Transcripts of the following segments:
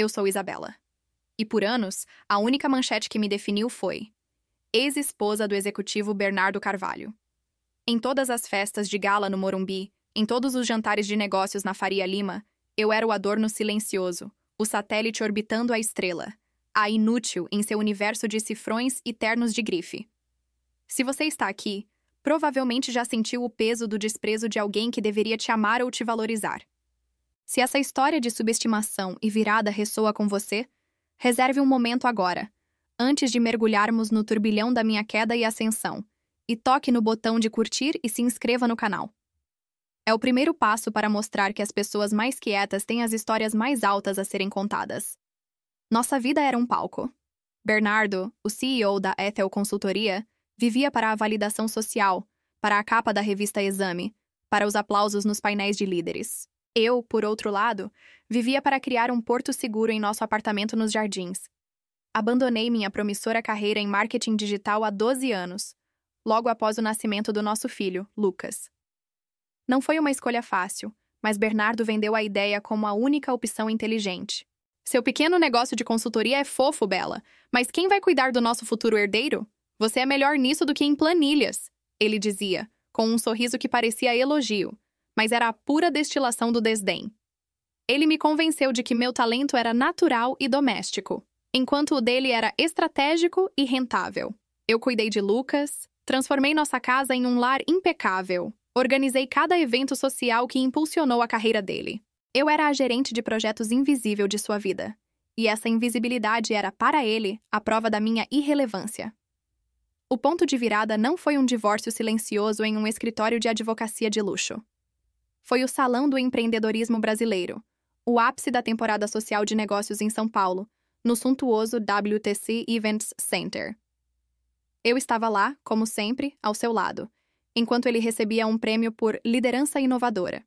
Eu sou Isabela. E por anos, a única manchete que me definiu foi: ex-esposa do executivo Bernardo Carvalho. Em todas as festas de gala no Morumbi, em todos os jantares de negócios na Faria Lima, eu era o adorno silencioso, o satélite orbitando a estrela, a inútil em seu universo de cifrões e ternos de grife. Se você está aqui, provavelmente já sentiu o peso do desprezo de alguém que deveria te amar ou te valorizar. Se essa história de subestimação e virada ressoa com você, reserve um momento agora, antes de mergulharmos no turbilhão da minha queda e ascensão, e toque no botão de curtir e se inscreva no canal. É o primeiro passo para mostrar que as pessoas mais quietas têm as histórias mais altas a serem contadas. Nossa vida era um palco. Bernardo, o CEO da Ethel Consultoria, vivia para a validação social, para a capa da revista Exame, para os aplausos nos painéis de líderes. Eu, por outro lado, vivia para criar um porto seguro em nosso apartamento nos Jardins. Abandonei minha promissora carreira em marketing digital há 12 anos, logo após o nascimento do nosso filho, Lucas. Não foi uma escolha fácil, mas Bernardo vendeu a ideia como a única opção inteligente. Seu pequeno negócio de consultoria é fofo, Bela, mas quem vai cuidar do nosso futuro herdeiro? Você é melhor nisso do que em planilhas, ele dizia, com um sorriso que parecia elogio, mas era a pura destilação do desdém. Ele me convenceu de que meu talento era natural e doméstico, enquanto o dele era estratégico e rentável. Eu cuidei de Lucas, transformei nossa casa em um lar impecável, organizei cada evento social que impulsionou a carreira dele. Eu era a gerente de projetos invisível de sua vida, e essa invisibilidade era, para ele, a prova da minha irrelevância. O ponto de virada não foi um divórcio silencioso em um escritório de advocacia de luxo. Foi o salão do empreendedorismo brasileiro, o ápice da temporada social de negócios em São Paulo, no suntuoso WTC Events Center. Eu estava lá, como sempre, ao seu lado, enquanto ele recebia um prêmio por liderança inovadora.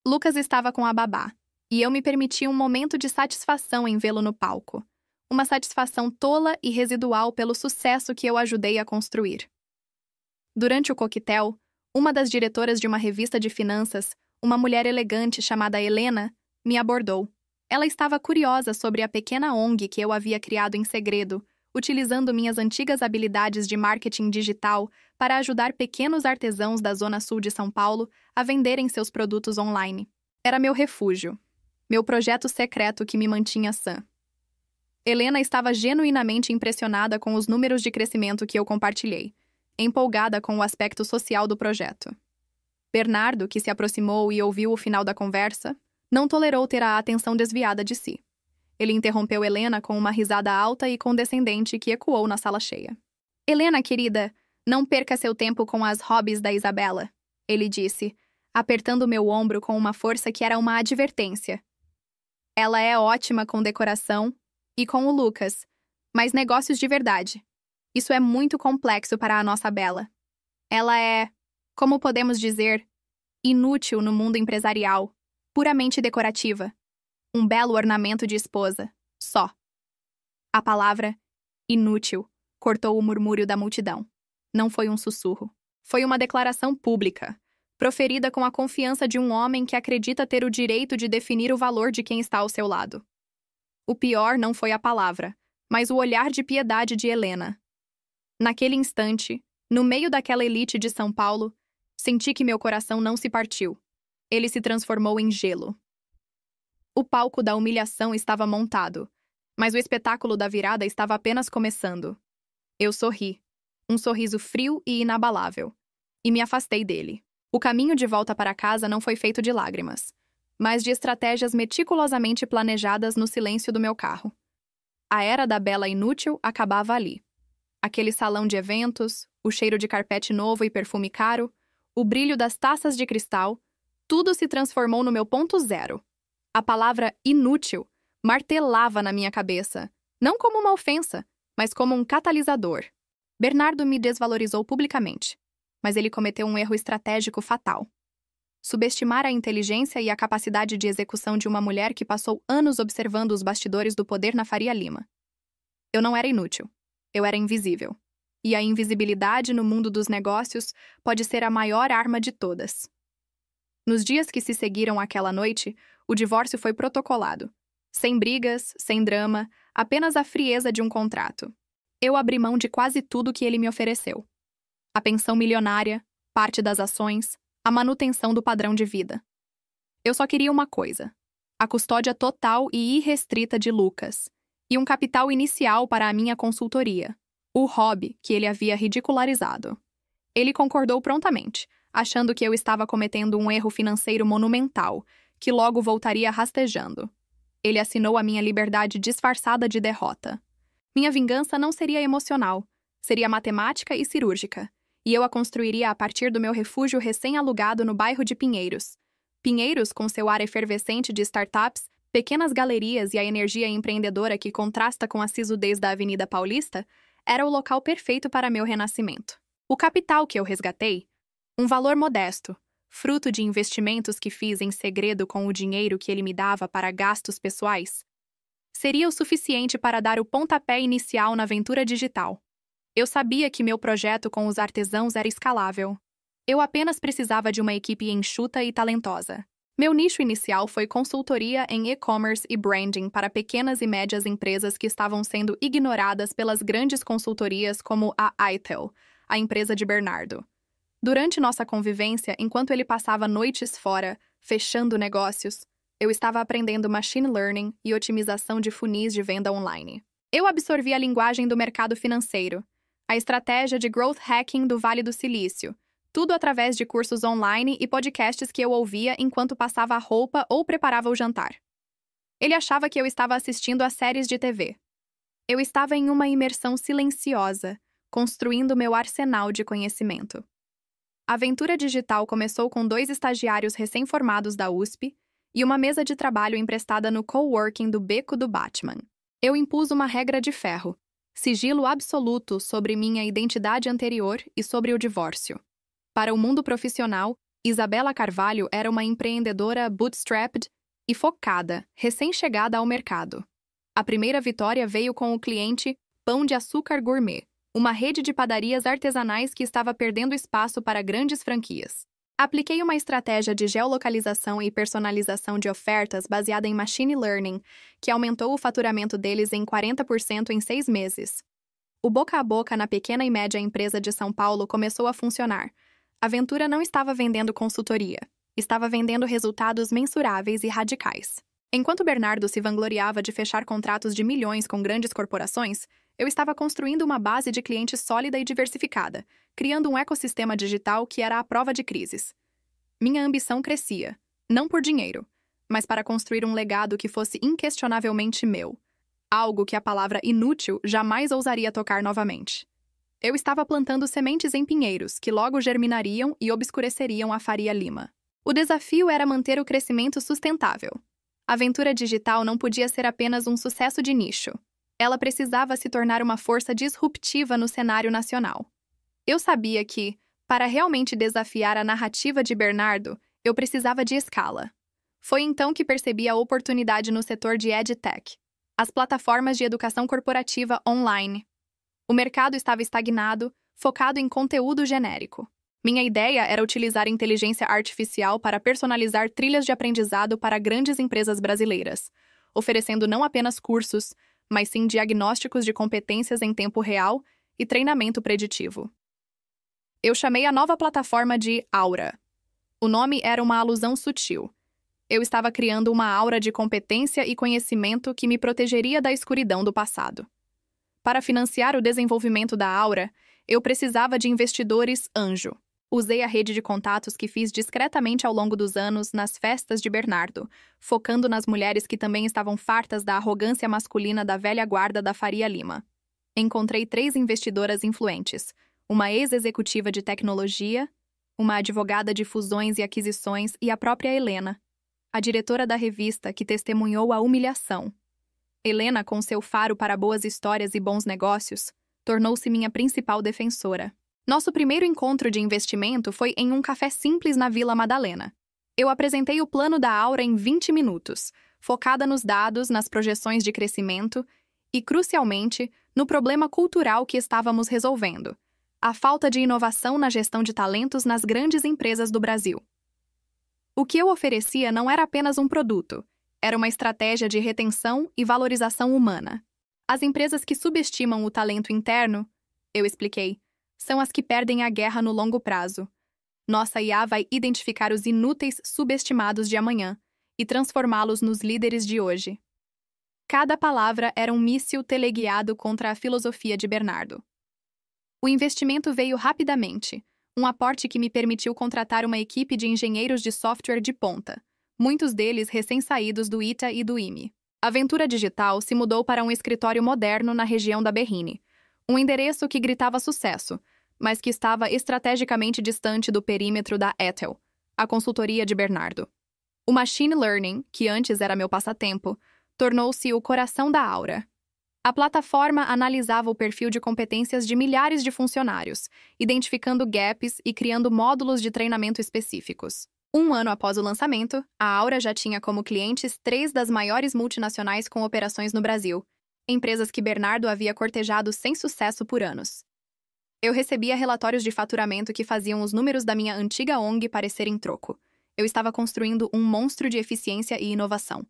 Lucas estava com a babá, e eu me permiti um momento de satisfação em vê-lo no palco. Uma satisfação tola e residual pelo sucesso que eu ajudei a construir. Durante o coquetel, uma das diretoras de uma revista de finanças, uma mulher elegante chamada Helena, me abordou. Ela estava curiosa sobre a pequena ONG que eu havia criado em segredo, utilizando minhas antigas habilidades de marketing digital para ajudar pequenos artesãos da Zona Sul de São Paulo a venderem seus produtos online. Era meu refúgio, meu projeto secreto que me mantinha sã. Helena estava genuinamente impressionada com os números de crescimento que eu compartilhei, empolgada com o aspecto social do projeto. Bernardo, que se aproximou e ouviu o final da conversa, não tolerou ter a atenção desviada de si. Ele interrompeu Helena com uma risada alta e condescendente que ecoou na sala cheia. "Helena, querida, não perca seu tempo com as hobbies da Isabela", ele disse, apertando meu ombro com uma força que era uma advertência. "Ela é ótima com decoração e com o Lucas, mas negócios de verdade. Isso é muito complexo para a nossa Bela. Ela é, como podemos dizer, inútil no mundo empresarial, puramente decorativa. Um belo ornamento de esposa, só." A palavra inútil cortou o murmúrio da multidão. Não foi um sussurro. Foi uma declaração pública, proferida com a confiança de um homem que acredita ter o direito de definir o valor de quem está ao seu lado. O pior não foi a palavra, mas o olhar de piedade de Helena. Naquele instante, no meio daquela elite de São Paulo, senti que meu coração não se partiu. Ele se transformou em gelo. O palco da humilhação estava montado, mas o espetáculo da virada estava apenas começando. Eu sorri, um sorriso frio e inabalável, e me afastei dele. O caminho de volta para casa não foi feito de lágrimas, mas de estratégias meticulosamente planejadas no silêncio do meu carro. A era da Bela inútil acabava ali. Aquele salão de eventos, o cheiro de carpete novo e perfume caro, o brilho das taças de cristal, tudo se transformou no meu ponto zero. A palavra inútil martelava na minha cabeça, não como uma ofensa, mas como um catalisador. Bernardo me desvalorizou publicamente, mas ele cometeu um erro estratégico fatal. Subestimar a inteligência e a capacidade de execução de uma mulher que passou anos observando os bastidores do poder na Faria Lima. Eu não era inútil. Eu era invisível. E a invisibilidade no mundo dos negócios pode ser a maior arma de todas. Nos dias que se seguiram àquela noite, o divórcio foi protocolado, Sem brigas, sem drama, apenas a frieza de um contrato. Eu abri mão de quase tudo que ele me ofereceu. A pensão milionária, parte das ações, a manutenção do padrão de vida. Eu só queria uma coisa: a custódia total e irrestrita de Lucas, e um capital inicial para a minha consultoria, o hobby que ele havia ridicularizado. Ele concordou prontamente, achando que eu estava cometendo um erro financeiro monumental, que logo voltaria rastejando. Ele assinou a minha liberdade disfarçada de derrota. Minha vingança não seria emocional, seria matemática e cirúrgica, e eu a construiria a partir do meu refúgio recém-alugado no bairro de Pinheiros. Pinheiros, com seu ar efervescente de startups, pequenas galerias e a energia empreendedora que contrasta com a sisudez da Avenida Paulista, era o local perfeito para meu renascimento. O capital que eu resgatei, um valor modesto, fruto de investimentos que fiz em segredo com o dinheiro que ele me dava para gastos pessoais, seria o suficiente para dar o pontapé inicial na aventura digital. Eu sabia que meu projeto com os artesãos era escalável. Eu apenas precisava de uma equipe enxuta e talentosa. Meu nicho inicial foi consultoria em e-commerce e branding para pequenas e médias empresas que estavam sendo ignoradas pelas grandes consultorias como a Itel, a empresa de Bernardo. Durante nossa convivência, enquanto ele passava noites fora, fechando negócios, eu estava aprendendo machine learning e otimização de funis de venda online. Eu absorvi a linguagem do mercado financeiro, a estratégia de growth hacking do Vale do Silício, tudo através de cursos online e podcasts que eu ouvia enquanto passava a roupa ou preparava o jantar. Ele achava que eu estava assistindo a séries de TV. Eu estava em uma imersão silenciosa, construindo meu arsenal de conhecimento. A aventura digital começou com 2 estagiários recém-formados da USP e uma mesa de trabalho emprestada no coworking do Beco do Batman. Eu impus uma regra de ferro, sigilo absoluto sobre minha identidade anterior e sobre o divórcio. Para o mundo profissional, Isabela Carvalho era uma empreendedora bootstrapped e focada, recém-chegada ao mercado. A primeira vitória veio com o cliente Pão de Açúcar Gourmet, uma rede de padarias artesanais que estava perdendo espaço para grandes franquias. Apliquei uma estratégia de geolocalização e personalização de ofertas baseada em machine learning, que aumentou o faturamento deles em 40% em 6 meses. O boca a boca na pequena e média empresa de São Paulo começou a funcionar. A Ventura não estava vendendo consultoria, estava vendendo resultados mensuráveis e radicais. Enquanto Bernardo se vangloriava de fechar contratos de milhões com grandes corporações, eu estava construindo uma base de clientes sólida e diversificada, criando um ecossistema digital que era à prova de crises. Minha ambição crescia, não por dinheiro, mas para construir um legado que fosse inquestionavelmente meu, algo que a palavra inútil jamais ousaria tocar novamente. Eu estava plantando sementes em pinheiros, que logo germinariam e obscureceriam a Faria Lima. O desafio era manter o crescimento sustentável. A aventura digital não podia ser apenas um sucesso de nicho. Ela precisava se tornar uma força disruptiva no cenário nacional. Eu sabia que, para realmente desafiar a narrativa de Bernardo, eu precisava de escala. Foi então que percebi a oportunidade no setor de EdTech, as plataformas de educação corporativa online. O mercado estava estagnado, focado em conteúdo genérico. Minha ideia era utilizar inteligência artificial para personalizar trilhas de aprendizado para grandes empresas brasileiras, oferecendo não apenas cursos, mas sim diagnósticos de competências em tempo real e treinamento preditivo. Eu chamei a nova plataforma de Aura. O nome era uma alusão sutil. Eu estava criando uma aura de competência e conhecimento que me protegeria da escuridão do passado. Para financiar o desenvolvimento da Aura, eu precisava de investidores anjo. Usei a rede de contatos que fiz discretamente ao longo dos anos nas festas de Bernardo, focando nas mulheres que também estavam fartas da arrogância masculina da velha guarda da Faria Lima. Encontrei 3 investidoras influentes, uma ex-executiva de tecnologia, uma advogada de fusões e aquisições e a própria Helena, a diretora da revista que testemunhou a humilhação. Helena, com seu faro para boas histórias e bons negócios, tornou-se minha principal defensora. Nosso primeiro encontro de investimento foi em um café simples na Vila Madalena. Eu apresentei o plano da Aura em 20 minutos, focada nos dados, nas projeções de crescimento e, crucialmente, no problema cultural que estávamos resolvendo: a falta de inovação na gestão de talentos nas grandes empresas do Brasil. O que eu oferecia não era apenas um produto, Era uma estratégia de retenção e valorização humana. As empresas que subestimam o talento interno, eu expliquei, são as que perdem a guerra no longo prazo. Nossa IA vai identificar os inúteis subestimados de amanhã e transformá-los nos líderes de hoje. Cada palavra era um míssil teleguiado contra a filosofia de Bernardo. O investimento veio rapidamente, um aporte que me permitiu contratar uma equipe de engenheiros de software de ponta, muitos deles recém-saídos do ITA e do IME. A Ventura Digital se mudou para um escritório moderno na região da Berrini, um endereço que gritava sucesso, mas que estava estrategicamente distante do perímetro da Ethel, a consultoria de Bernardo. O machine learning, que antes era meu passatempo, tornou-se o coração da Aura. A plataforma analisava o perfil de competências de milhares de funcionários, identificando gaps e criando módulos de treinamento específicos. Um ano após o lançamento, a Aura já tinha como clientes 3 das maiores multinacionais com operações no Brasil, empresas que Bernardo havia cortejado sem sucesso por anos. Eu recebia relatórios de faturamento que faziam os números da minha antiga ONG parecerem troco. Eu estava construindo um monstro de eficiência e inovação.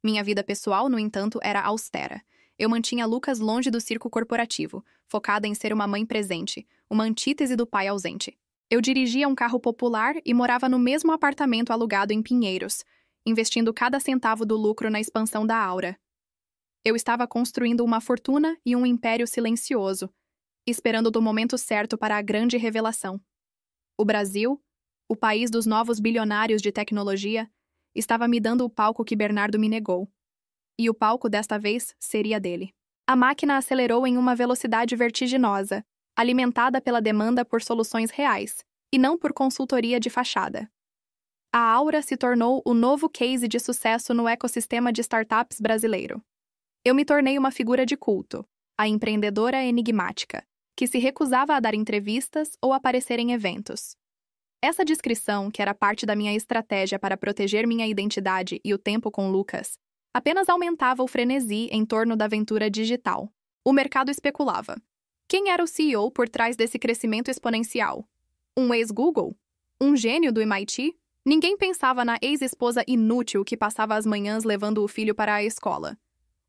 Minha vida pessoal, no entanto, era austera. Eu mantinha Lucas longe do circo corporativo, focada em ser uma mãe presente, uma antítese do pai ausente. Eu dirigia um carro popular e morava no mesmo apartamento alugado em Pinheiros, investindo cada centavo do lucro na expansão da Aura. Eu estava construindo uma fortuna e um império silencioso, esperando do momento certo para a grande revelação. O Brasil, o país dos novos bilionários de tecnologia, estava me dando o palco que Bernardo me negou. E o palco, desta vez, seria dele. A máquina acelerou em uma velocidade vertiginosa, alimentada pela demanda por soluções reais, e não por consultoria de fachada. A Aura se tornou o novo case de sucesso no ecossistema de startups brasileiro. Eu me tornei uma figura de culto, a empreendedora enigmática, que se recusava a dar entrevistas ou aparecer em eventos. Essa descrição, que era parte da minha estratégia para proteger minha identidade e o tempo com Lucas, apenas aumentava o frenesi em torno da Ventura Digital. O mercado especulava. Quem era o CEO por trás desse crescimento exponencial? Um ex-Google? Um gênio do MIT? Ninguém pensava na ex-esposa inútil que passava as manhãs levando o filho para a escola.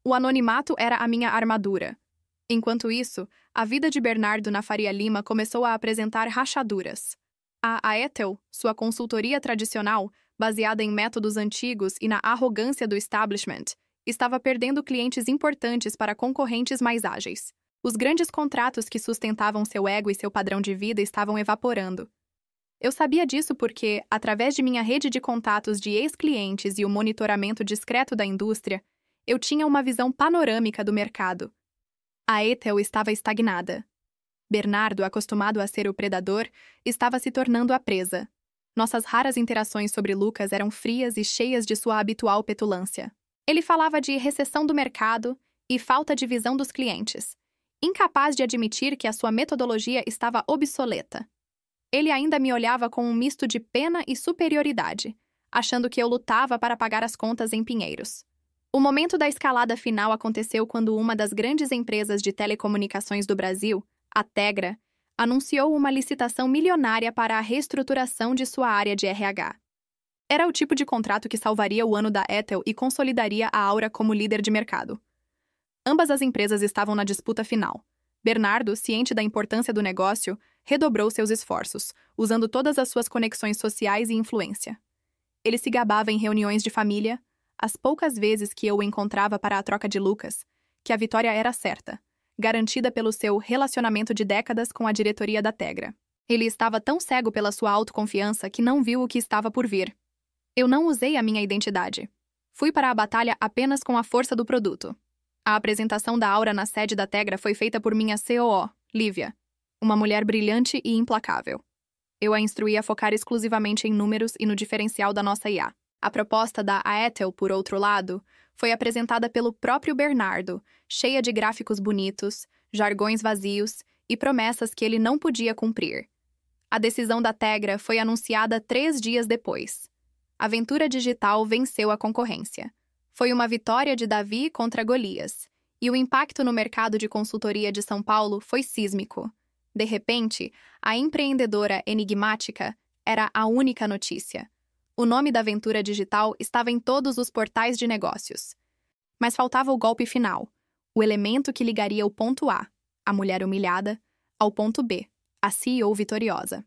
O anonimato era a minha armadura. Enquanto isso, a vida de Bernardo na Faria Lima começou a apresentar rachaduras. A Aetel, sua consultoria tradicional, baseada em métodos antigos e na arrogância do establishment, estava perdendo clientes importantes para concorrentes mais ágeis. Os grandes contratos que sustentavam seu ego e seu padrão de vida estavam evaporando. Eu sabia disso porque, através de minha rede de contatos de ex-clientes e o monitoramento discreto da indústria, eu tinha uma visão panorâmica do mercado. A Ethel estava estagnada. Bernardo, acostumado a ser o predador, estava se tornando a presa. Nossas raras interações sobre Lucas eram frias e cheias de sua habitual petulância. Ele falava de recessão do mercado e falta de visão dos clientes, incapaz de admitir que a sua metodologia estava obsoleta. Ele ainda me olhava com um misto de pena e superioridade, achando que eu lutava para pagar as contas em Pinheiros. O momento da escalada final aconteceu quando uma das grandes empresas de telecomunicações do Brasil, a Tegra, anunciou uma licitação milionária para a reestruturação de sua área de RH. Era o tipo de contrato que salvaria o ano da Ethel e consolidaria a Aura como líder de mercado. Ambas as empresas estavam na disputa final. Bernardo, ciente da importância do negócio, redobrou seus esforços, usando todas as suas conexões sociais e influência. Ele se gabava em reuniões de família, as poucas vezes que eu o encontrava para a troca de Lucas, que a vitória era certa, garantida pelo seu relacionamento de décadas com a diretoria da Tegra. Ele estava tão cego pela sua autoconfiança que não viu o que estava por vir. Eu não usei a minha identidade. Fui para a batalha apenas com a força do produto. A apresentação da Aura na sede da Tegra foi feita por minha COO, Lívia, uma mulher brilhante e implacável. Eu a instruí a focar exclusivamente em números e no diferencial da nossa IA. A proposta da Aetel, por outro lado, foi apresentada pelo próprio Bernardo, cheia de gráficos bonitos, jargões vazios e promessas que ele não podia cumprir. A decisão da Tegra foi anunciada 3 dias depois. A Ventura Digital venceu a concorrência. Foi uma vitória de Davi contra Golias, e o impacto no mercado de consultoria de São Paulo foi sísmico. De repente, a empreendedora enigmática era a única notícia. O nome da aventura digital estava em todos os portais de negócios. Mas faltava o golpe final, o elemento que ligaria o ponto a mulher humilhada, ao ponto B, a CEO vitoriosa.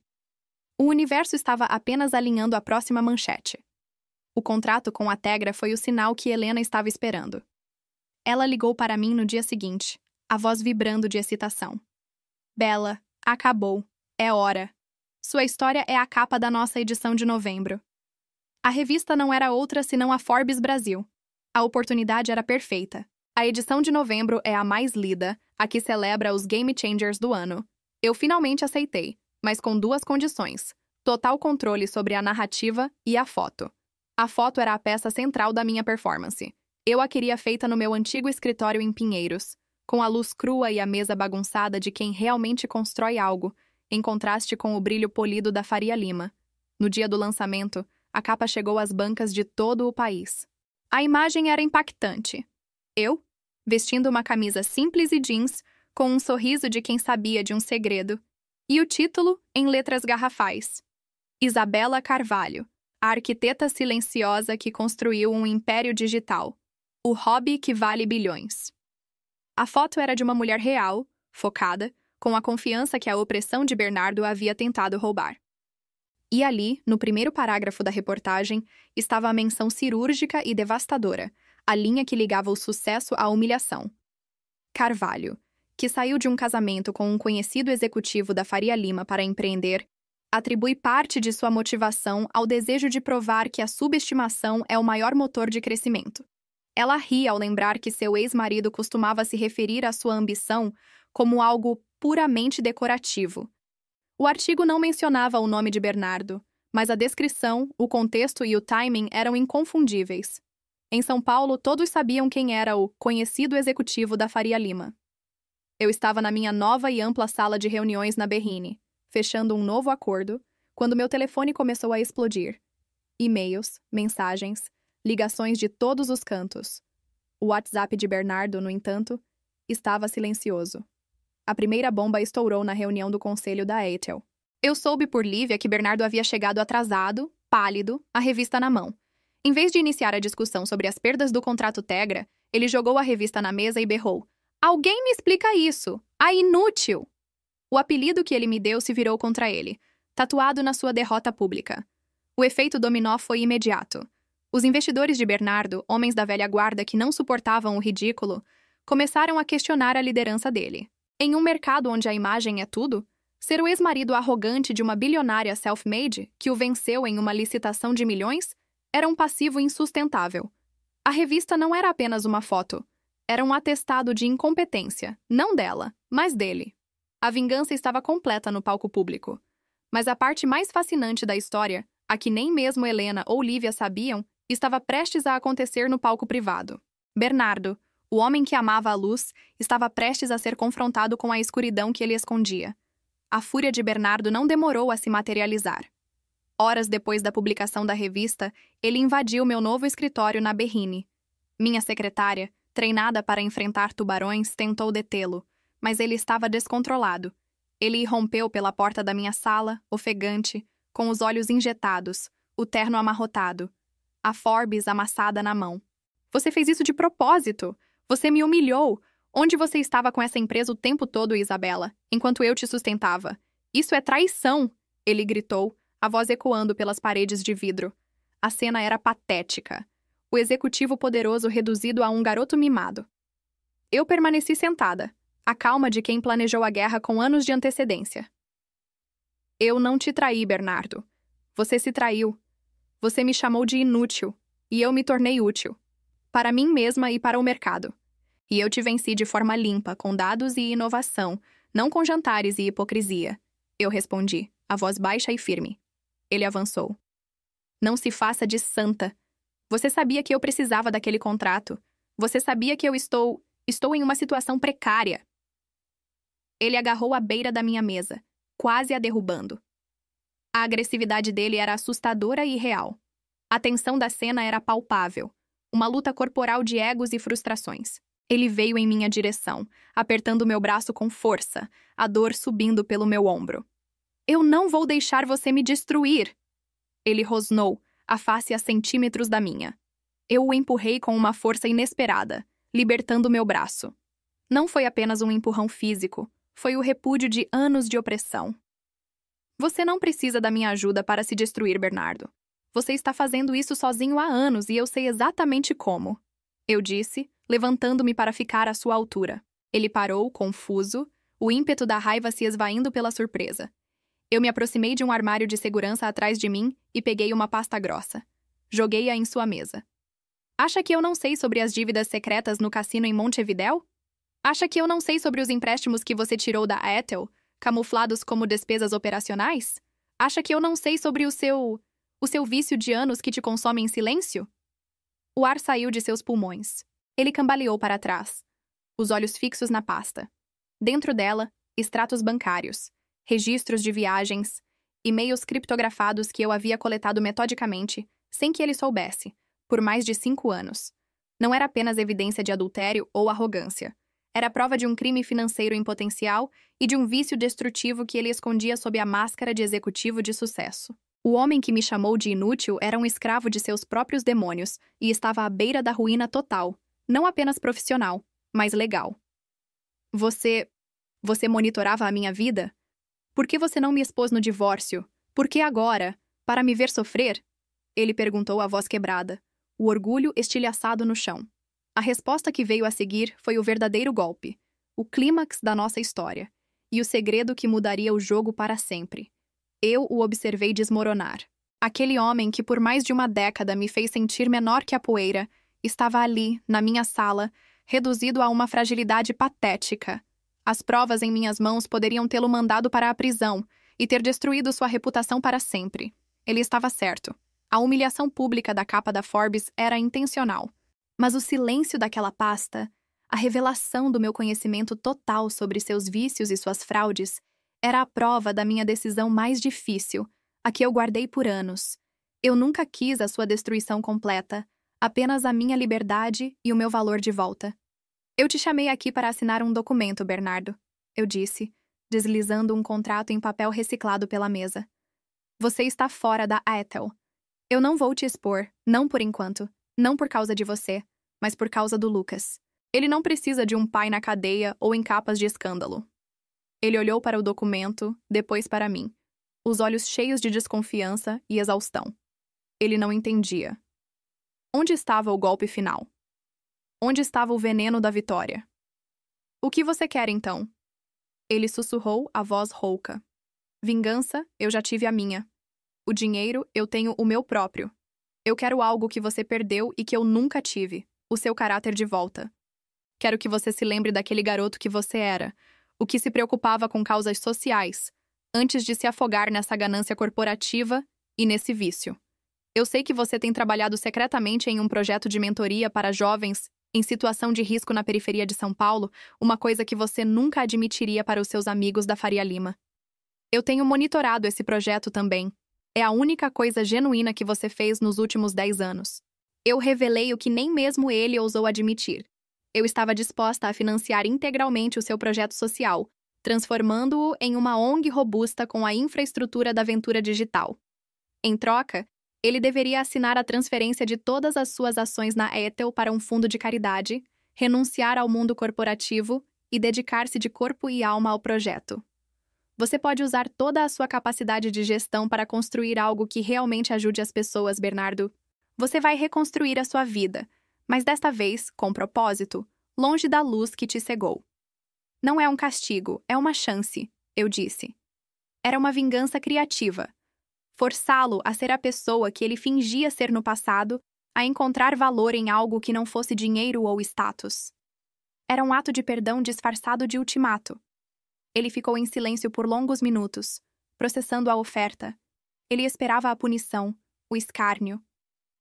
O universo estava apenas alinhando a próxima manchete. O contrato com a Tegra foi o sinal que Helena estava esperando. Ela ligou para mim no dia seguinte, a voz vibrando de excitação. Bella, acabou. É hora. Sua história é a capa da nossa edição de novembro. A revista não era outra senão a Forbes Brasil. A oportunidade era perfeita. A edição de novembro é a mais lida, a que celebra os Game Changers do ano. Eu finalmente aceitei, mas com duas condições: total controle sobre a narrativa e a foto. A foto era a peça central da minha performance. Eu a queria feita no meu antigo escritório em Pinheiros, com a luz crua e a mesa bagunçada de quem realmente constrói algo, em contraste com o brilho polido da Faria Lima. No dia do lançamento, a capa chegou às bancas de todo o país. A imagem era impactante. Eu, vestindo uma camisa simples e jeans, com um sorriso de quem sabia de um segredo, e o título em letras garrafais: Isabela Carvalho, a arquiteta silenciosa que construiu um império digital. O hobby que vale bilhões. A foto era de uma mulher real, focada, com a confiança que a opressão de Bernardo havia tentado roubar. E ali, no primeiro parágrafo da reportagem, estava a menção cirúrgica e devastadora, a linha que ligava o sucesso à humilhação. Carvalho, que saiu de um casamento com um conhecido executivo da Faria Lima para empreender, atribui parte de sua motivação ao desejo de provar que a subestimação é o maior motor de crescimento. Ela ri ao lembrar que seu ex-marido costumava se referir à sua ambição como algo puramente decorativo. O artigo não mencionava o nome de Bernardo, mas a descrição, o contexto e o timing eram inconfundíveis. Em São Paulo, todos sabiam quem era o conhecido executivo da Faria Lima. Eu estava na minha nova e ampla sala de reuniões na Berrini, fechando um novo acordo, quando meu telefone começou a explodir. E-mails, mensagens, ligações de todos os cantos. O WhatsApp de Bernardo, no entanto, estava silencioso. A primeira bomba estourou na reunião do conselho da Eitel. Eu soube por Lívia que Bernardo havia chegado atrasado, pálido, a revista na mão. Em vez de iniciar a discussão sobre as perdas do contrato Tegra, ele jogou a revista na mesa e berrou: "Alguém me explica isso! A inútil!" O apelido que ele me deu se virou contra ele, tatuado na sua derrota pública. O efeito dominó foi imediato. Os investidores de Bernardo, homens da velha guarda que não suportavam o ridículo, começaram a questionar a liderança dele. Em um mercado onde a imagem é tudo, ser o ex-marido arrogante de uma bilionária self-made que o venceu em uma licitação de milhões era um passivo insustentável. A revista não era apenas uma foto, era um atestado de incompetência, não dela, mas dele. A vingança estava completa no palco público. Mas a parte mais fascinante da história, a que nem mesmo Helena ou Lívia sabiam, estava prestes a acontecer no palco privado. Bernardo, o homem que amava a luz, estava prestes a ser confrontado com a escuridão que ele escondia. A fúria de Bernardo não demorou a se materializar. Horas depois da publicação da revista, ele invadiu meu novo escritório na Berrini. Minha secretária, treinada para enfrentar tubarões, tentou detê-lo, mas ele estava descontrolado. Ele irrompeu pela porta da minha sala, ofegante, com os olhos injetados, o terno amarrotado, a Forbes amassada na mão. "Você fez isso de propósito! Você me humilhou! Onde você estava com essa empresa o tempo todo, Isabela, enquanto eu te sustentava? Isso é traição!" Ele gritou, a voz ecoando pelas paredes de vidro. A cena era patética. O executivo poderoso reduzido a um garoto mimado. Eu permaneci sentada, a calma de quem planejou a guerra com anos de antecedência. "Eu não te traí, Bernardo. Você se traiu. Você me chamou de inútil, e eu me tornei útil. Para mim mesma e para o mercado. E eu te venci de forma limpa, com dados e inovação, não com jantares e hipocrisia." Eu respondi, a voz baixa e firme. Ele avançou. "Não se faça de santa. Você sabia que eu precisava daquele contrato. Você sabia que eu estou em uma situação precária." Ele agarrou a beira da minha mesa, quase a derrubando. A agressividade dele era assustadora e real. A tensão da cena era palpável. Uma luta corporal de egos e frustrações. Ele veio em minha direção, apertando meu braço com força, a dor subindo pelo meu ombro. "Eu não vou deixar você me destruir!" Ele rosnou, a face a centímetros da minha. Eu o empurrei com uma força inesperada, libertando meu braço. Não foi apenas um empurrão físico, foi o repúdio de anos de opressão. Você não precisa da minha ajuda para se destruir, Bernardo. Você está fazendo isso sozinho há anos e eu sei exatamente como. Eu disse, levantando-me para ficar à sua altura. Ele parou, confuso, o ímpeto da raiva se esvaindo pela surpresa. Eu me aproximei de um armário de segurança atrás de mim e peguei uma pasta grossa. Joguei-a em sua mesa. Acha que eu não sei sobre as dívidas secretas no cassino em Montevidéu? Acha que eu não sei sobre os empréstimos que você tirou da Ethel, camuflados como despesas operacionais? Acha que eu não sei sobre o seu vício de anos que te consome em silêncio? O ar saiu de seus pulmões. Ele cambaleou para trás, os olhos fixos na pasta. Dentro dela, extratos bancários, registros de viagens, e-mails criptografados que eu havia coletado metodicamente, sem que ele soubesse, por mais de 5 anos. Não era apenas evidência de adultério ou arrogância. Era prova de um crime financeiro em potencial e de um vício destrutivo que ele escondia sob a máscara de executivo de sucesso. O homem que me chamou de inútil era um escravo de seus próprios demônios e estava à beira da ruína total, não apenas profissional, mas legal. Você monitorava a minha vida? Por que você não me expôs no divórcio? Por que agora? Para me ver sofrer? Ele perguntou a voz quebrada, o orgulho estilhaçado no chão. A resposta que veio a seguir foi o verdadeiro golpe, o clímax da nossa história, e o segredo que mudaria o jogo para sempre. Eu o observei desmoronar. Aquele homem que por mais de uma década me fez sentir menor que a poeira, estava ali, na minha sala, reduzido a uma fragilidade patética. As provas em minhas mãos poderiam tê-lo mandado para a prisão e ter destruído sua reputação para sempre. Ele estava certo. A humilhação pública da capa da Forbes era intencional. Mas o silêncio daquela pasta, a revelação do meu conhecimento total sobre seus vícios e suas fraudes, era a prova da minha decisão mais difícil, a que eu guardei por anos. Eu nunca quis a sua destruição completa, apenas a minha liberdade e o meu valor de volta. Eu te chamei aqui para assinar um documento, Bernardo, eu disse, deslizando um contrato em papel reciclado pela mesa. Você está fora da Ethel. Eu não vou te expor, não por enquanto, não por causa de você, mas por causa do Lucas. Ele não precisa de um pai na cadeia ou em capas de escândalo. Ele olhou para o documento, depois para mim, os olhos cheios de desconfiança e exaustão. Ele não entendia. Onde estava o golpe final? Onde estava o veneno da vitória? O que você quer, então? Ele sussurrou, a voz rouca. Vingança, eu já tive a minha. O dinheiro, eu tenho o meu próprio. Eu quero algo que você perdeu e que eu nunca tive. O seu caráter de volta. Quero que você se lembre daquele garoto que você era, o que se preocupava com causas sociais, antes de se afogar nessa ganância corporativa e nesse vício. Eu sei que você tem trabalhado secretamente em um projeto de mentoria para jovens em situação de risco na periferia de São Paulo, uma coisa que você nunca admitiria para os seus amigos da Faria Lima. Eu tenho monitorado esse projeto também. É a única coisa genuína que você fez nos últimos 10 anos. Eu revelei o que nem mesmo ele ousou admitir. Eu estava disposta a financiar integralmente o seu projeto social, transformando-o em uma ONG robusta com a infraestrutura da Ventura Digital. Em troca, ele deveria assinar a transferência de todas as suas ações na Ethel para um fundo de caridade, renunciar ao mundo corporativo e dedicar-se de corpo e alma ao projeto. Você pode usar toda a sua capacidade de gestão para construir algo que realmente ajude as pessoas, Bernardo. Você vai reconstruir a sua vida, mas desta vez, com propósito, longe da luz que te cegou. Não é um castigo, é uma chance, eu disse. Era uma vingança criativa. Forçá-lo a ser a pessoa que ele fingia ser no passado, a encontrar valor em algo que não fosse dinheiro ou status. Era um ato de perdão disfarçado de ultimato. Ele ficou em silêncio por longos minutos, processando a oferta. Ele esperava a punição, o escárnio.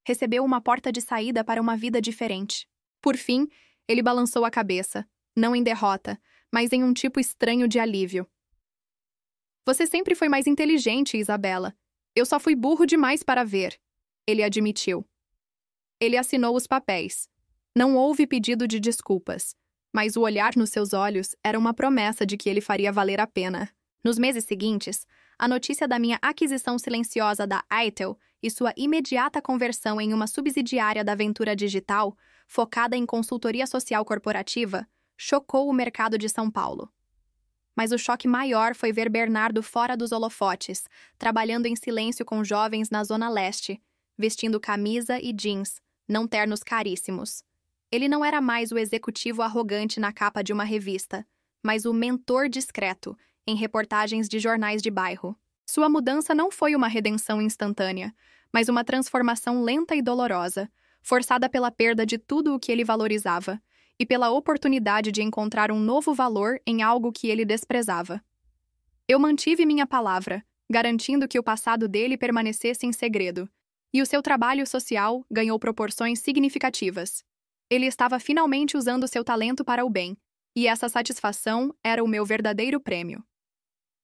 Recebeu uma porta de saída para uma vida diferente. Por fim, ele balançou a cabeça, não em derrota, mas em um tipo estranho de alívio. Você sempre foi mais inteligente, Isabela. Eu só fui burro demais para ver, ele admitiu. Ele assinou os papéis. Não houve pedido de desculpas, mas o olhar nos seus olhos era uma promessa de que ele faria valer a pena. Nos meses seguintes, a notícia da minha aquisição silenciosa da Aitel e sua imediata conversão em uma subsidiária da Ventura Digital, focada em consultoria social corporativa, chocou o mercado de São Paulo. Mas o choque maior foi ver Bernardo fora dos holofotes, trabalhando em silêncio com jovens na Zona Leste, vestindo camisa e jeans, não ternos caríssimos. Ele não era mais o executivo arrogante na capa de uma revista, mas o mentor discreto, em reportagens de jornais de bairro. Sua mudança não foi uma redenção instantânea, mas uma transformação lenta e dolorosa, forçada pela perda de tudo o que ele valorizava e pela oportunidade de encontrar um novo valor em algo que ele desprezava. Eu mantive minha palavra, garantindo que o passado dele permanecesse em segredo, e o seu trabalho social ganhou proporções significativas. Ele estava finalmente usando seu talento para o bem, e essa satisfação era o meu verdadeiro prêmio.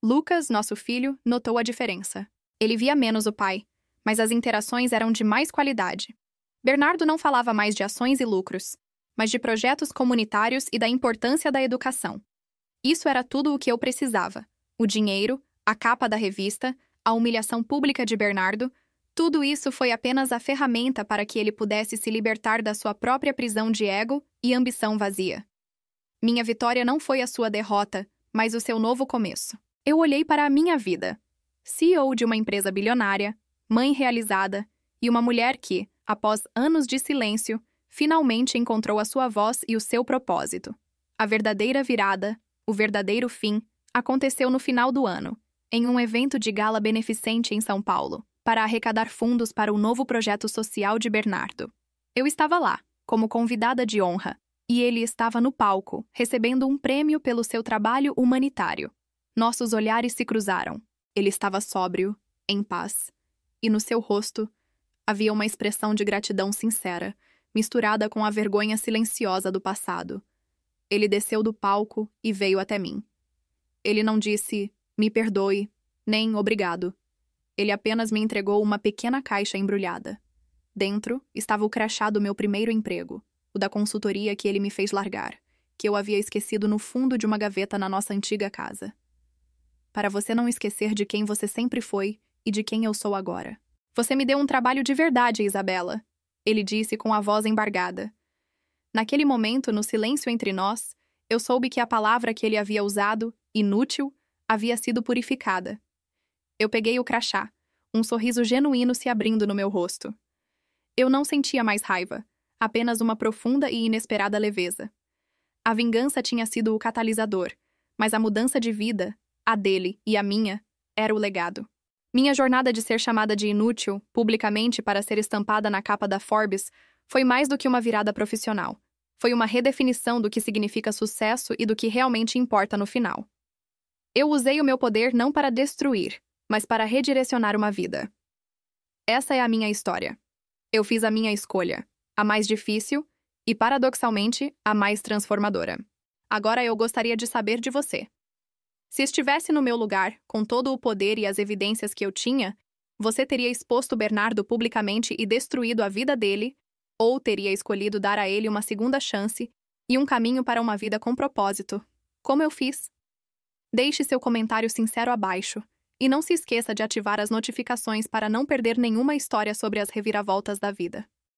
Lucas, nosso filho, notou a diferença. Ele via menos o pai, mas as interações eram de mais qualidade. Bernardo não falava mais de ações e lucros, mas de projetos comunitários e da importância da educação. Isso era tudo o que eu precisava. O dinheiro, a capa da revista, a humilhação pública de Bernardo, tudo isso foi apenas a ferramenta para que ele pudesse se libertar da sua própria prisão de ego e ambição vazia. Minha vitória não foi a sua derrota, mas o seu novo começo. Eu olhei para a minha vida. CEO de uma empresa bilionária, mãe realizada e uma mulher que, após anos de silêncio, finalmente encontrou a sua voz e o seu propósito. A verdadeira virada, o verdadeiro fim, aconteceu no final do ano, em um evento de gala beneficente em São Paulo, para arrecadar fundos para o novo projeto social de Bernardo. Eu estava lá, como convidada de honra, e ele estava no palco, recebendo um prêmio pelo seu trabalho humanitário. Nossos olhares se cruzaram. Ele estava sóbrio, em paz, e no seu rosto havia uma expressão de gratidão sincera, misturada com a vergonha silenciosa do passado. Ele desceu do palco e veio até mim. Ele não disse, me perdoe, nem obrigado. Ele apenas me entregou uma pequena caixa embrulhada. Dentro estava o crachá do meu primeiro emprego, o da consultoria que ele me fez largar, que eu havia esquecido no fundo de uma gaveta na nossa antiga casa. Para você não esquecer de quem você sempre foi e de quem eu sou agora. Você me deu um trabalho de verdade, Isabela, ele disse com a voz embargada. Naquele momento, no silêncio entre nós, eu soube que a palavra que ele havia usado, inútil, havia sido purificada. Eu peguei o crachá, um sorriso genuíno se abrindo no meu rosto. Eu não sentia mais raiva, apenas uma profunda e inesperada leveza. A vingança tinha sido o catalisador, mas a mudança de vida, a dele e a minha, era o legado. Minha jornada de ser chamada de inútil, publicamente para ser estampada na capa da Forbes, foi mais do que uma virada profissional. Foi uma redefinição do que significa sucesso e do que realmente importa no final. Eu usei o meu poder não para destruir, mas para redirecionar uma vida. Essa é a minha história. Eu fiz a minha escolha, a mais difícil e, paradoxalmente, a mais transformadora. Agora eu gostaria de saber de você. Se estivesse no meu lugar, com todo o poder e as evidências que eu tinha, você teria exposto Bernardo publicamente e destruído a vida dele, ou teria escolhido dar a ele uma segunda chance e um caminho para uma vida com propósito, como eu fiz? Deixe seu comentário sincero abaixo e não se esqueça de ativar as notificações para não perder nenhuma história sobre as reviravoltas da vida.